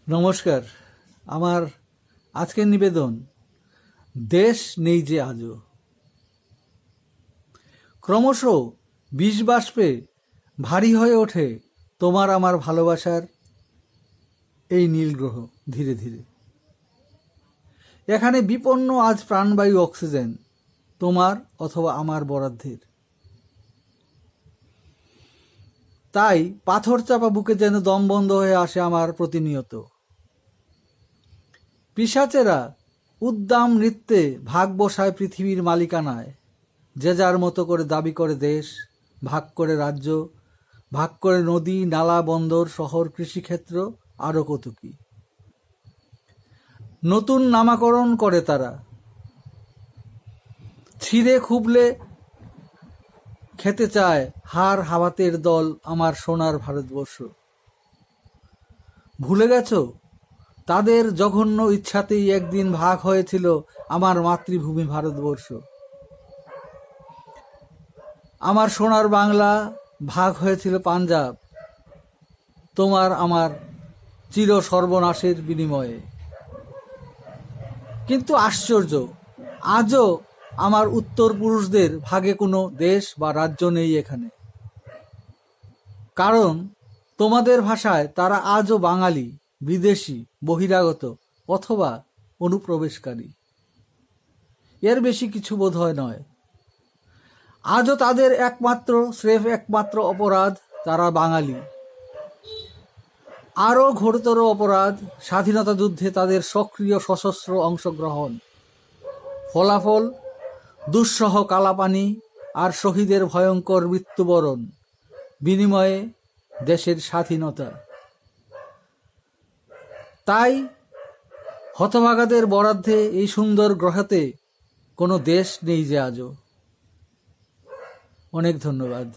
নমস্কার। আমার আজকের নিবেদন, দেশ নেই যে আজও। ক্রমশ বিষ বাষ্পে ভারী হয়ে ওঠে তোমার আমার ভালোবাসার এই নীল গ্রহ। ধীরে ধীরে এখানে বিপন্ন আজ প্রাণবায়ু অক্সিজেন তোমার অথবা আমার বরাদ্দের। তাই পাথর চাপা বুকে যেন দম বন্ধ হয়ে আসে আমার প্রতিনিয়ত। পিশাচেরা উদ্দাম নৃত্যে ভাগ বসায় পৃথিবীর মালিকানায়। যে যার মতো করে দাবি করে দেশ, ভাগ করে রাজ্য, ভাগ করে নদী, নালা, বন্দর, শহর, কৃষিক্ষেত্র, আরও কত কি। নতুন নামাকরণ করে তারা। ছিঁড়ে খুবলে খেতে চায় হাড় হাওয়াতের দল আমার সোনার ভারতবর্ষ। ভুলে গেছ তাদের জঘন্য ইচ্ছাতেই একদিন ভাগ হয়েছিল আমার মাতৃভূমি ভারতবর্ষ। আমার সোনার বাংলা ভাগ হয়েছিল পাঞ্জাব, তোমার আমার চির সর্বনাশের বিনিময়ে। কিন্তু আশ্চর্য, আজও আমার উত্তর পুরুষদের ভাগে কোনো দেশ বা রাজ্য নেই এখানে। কারণ তোমাদের ভাষায় তারা আজও বাঙালি, বিদেশি, বহিরাগত অথবা অনুপ্রবেশকারী। এর বেশি কিছু বোধহয় নয়। আজও তাদের একমাত্র অপরাধ তারা বাঙালি। আরও ঘোরতর অপরাধ স্বাধীনতা যুদ্ধে তাদের সক্রিয় সশস্ত্র অংশগ্রহণ। ফলাফল দুঃসহ কালাপানি আর শহীদের ভয়ঙ্কর মৃত্যুবরণ, বিনিময়ে দেশের স্বাধীনতা। তাই হতভাগাদের বরাদ্দে এই সুন্দর গ্রহেতে কোনো দেশ নেই যে আজও। অনেক ধন্যবাদ।